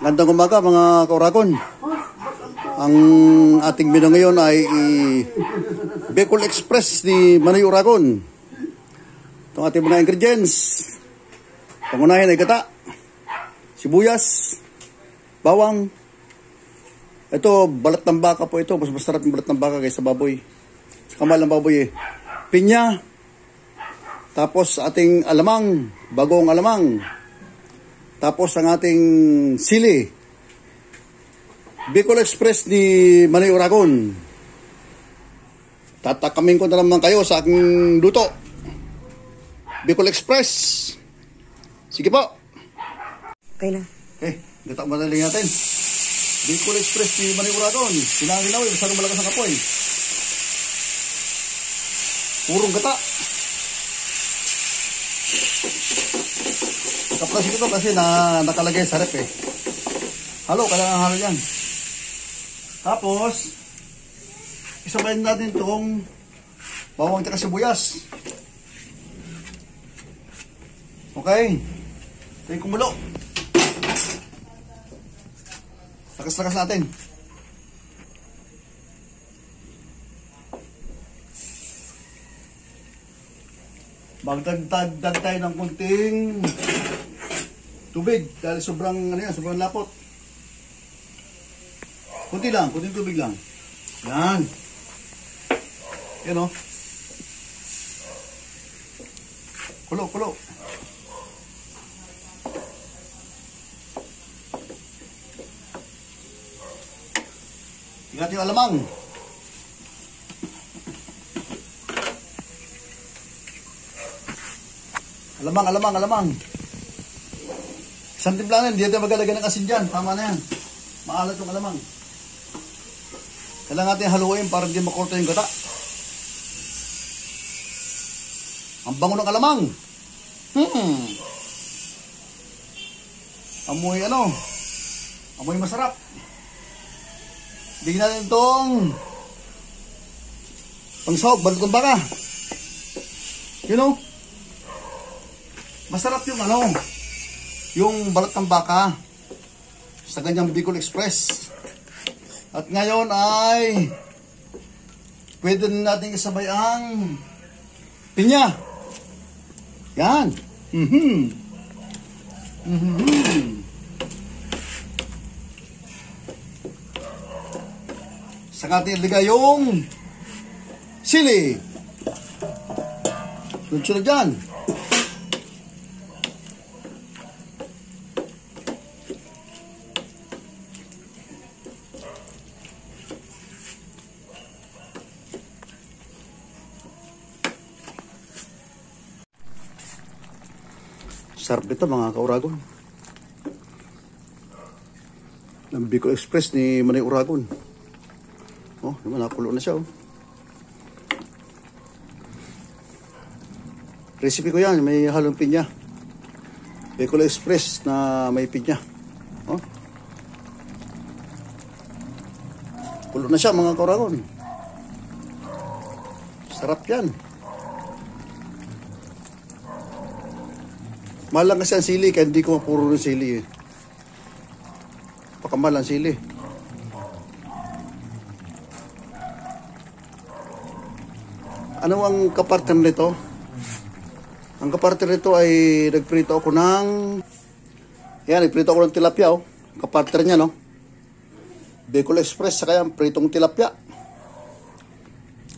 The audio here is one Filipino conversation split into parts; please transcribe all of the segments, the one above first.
Gandang umaga mga kauragon. Ang ating menu ngayon ay Bicol Express ni Manoy Uragon. Itong ating mga ingredients. Pangunahin ay gata, sibuyas, bawang. Ito, balat ng baka po ito. Mas masarap yung balat ng baka kaysa baboy. Sa kamal ng baboy eh. Pinya. Tapos ating alamang, bagong alamang. Tapos ang ating sili. Bicol Express ni Manoy Uragon. Tatakamin ko na naman kayo sa aking luto. Bicol Express. Sige po. Okay na. Okay, gata madaling natin. Bicol Express ni Manoy Uragon. Pinanginaw, masyadong malakas ang kapoy. Purong gata. Kaplasik ito kasi nakalagay sa rep eh. Halo, kailangan halo yan. Tapos, isabayin natin itong bawang at sibuyas. Okay. Ito yung kumulo. Lakas-lakas natin. Magdagdag tayo ng kunting tubig dahil sobrang sobrang lapot. Kunti lang, kunting tubig lang. Yan. Yan o. Kulo. Ingat yung alamang. Alamang. Isang timplanan, hindi natin magalagay ng asin dyan. Tama na yan. Maalat yung alamang. Kailangan natin haluin para hindi makorta yung gata. Ang bango ng alamang. Amoy masarap. Bigyan natin itong pangsahog, balat ng baka. You know? Masarap yung yung balat ng baka sa ganyang Bicol Express. At ngayon ay pwede na natin isabay ang pinya. Yan. Saka natin iligay yung sili. Sunod dyan. Sarap nito mga kauragon. Ng Bicol Express ni Manoy Uragon. Oh, naman nakulo na siya oh. Recipe ko yan, may halong pinya. Bicol Express na may pinya. Oh. Kulo na siya mga kauragon. Sarap yan. Mahal lang kasi ang sili, kaya hindi ko mapuro ng sili eh. Pakamahal ang sili. Ano ang kapartner nito? Ang kapartner nito ay nagprito ako ng tilapia oh. Kapartner niya no. Bicol Express saka yung pritong tilapia.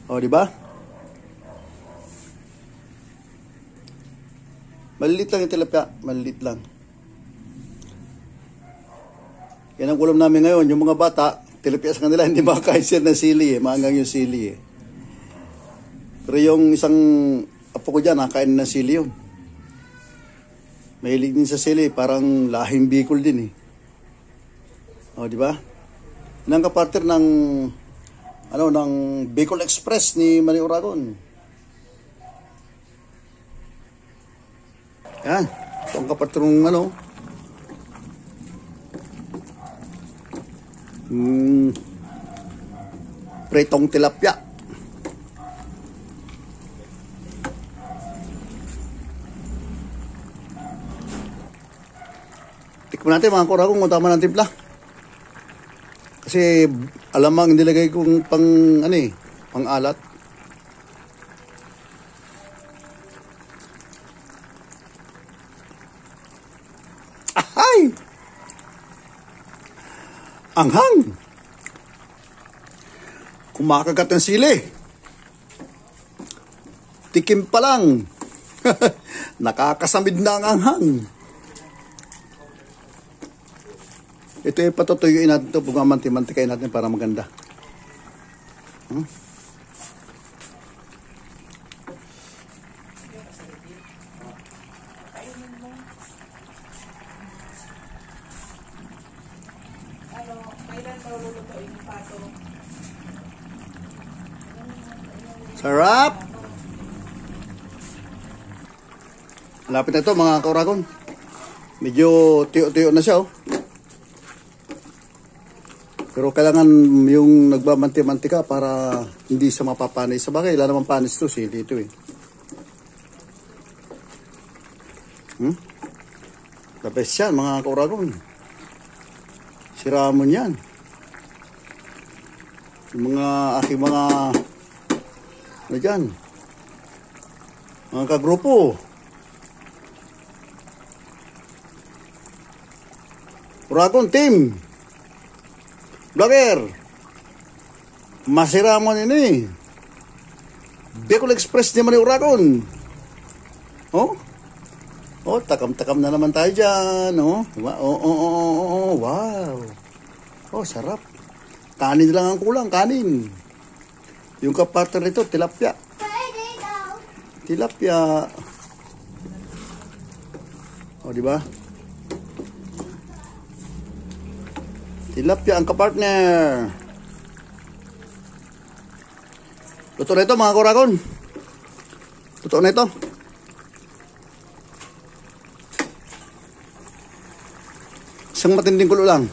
Oh, di ba? Malilit lang yung tilapia. Malilit lang. Yan ang ulam namin ngayon. Yung mga bata, tilapia sa kanila, hindi makakain sila ng sili eh. Maangang yung sili eh. Pero yung isang apo ko dyan, nakakain ng sili yun. Mahilig din sa sili. Parang lahing Bicol din eh. O, di ba? Yan ang kapartner ng Bicol Express ni Manoy Uragon. Yan. Ito ang kapatrong pritong tilapia. Tikman natin mga kauragon kung tama ng timpla. Kasi alamang nilagay kong pang pang alat. Ahay! Anghang! Kumakagat ng sili. Tikim pa lang. Nakakasamid na ang anghang. Ito ay patutuyuin natin ito. Pumamanti-mantikain natin para maganda. Sarap! Lapit na ito mga kauragon. Medyo tiyo-tiyo na siya, oh. Pero kailangan yung nagbamanti-mantika para hindi siya mapapanis. Sa bagay, wala naman panis ito, sili ito, eh. The best yan, mga kauragon. Siramon yan. Yung mga aking mga dyan, mga kagrupo. Uragon team. Vlogger. Masira mo ini. Bicol Express naman ni Uragon. Oh? Oh, takam-takam na naman tayo dyan. Oh, wow. Oh, sarap. Kanin lang ang kulang, kanin. Yung kapartner nito, tilapia. Tilapia. O, di ba? Tilapia ang kapartner. Luto na ito, mga kauragon. Luto na ito. Isang matinding kulo lang.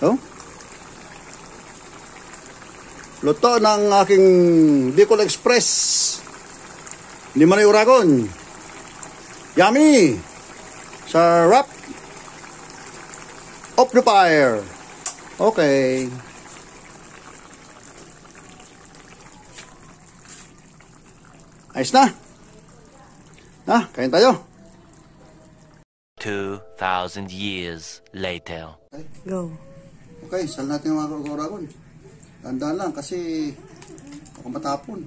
Oh? Luto ng aking Bicol Express ni Manoy Uragon. Yummy! Sarap! Off the fire. Okay. Ayos na. Kain tayo. 2,000 years later. Go. Okay, sal natin yung mga kauragon. Tandaan lang kasi ako matapon.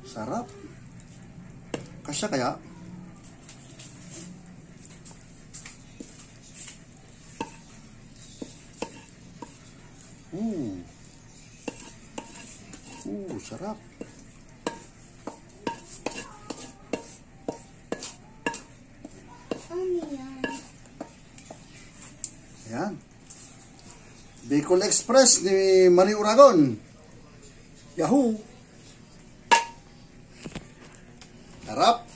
Sarap. Kasya kaya? Sarap. Ayan. Bicol Express ni Manoy Uragon. Yahoo! Sarap.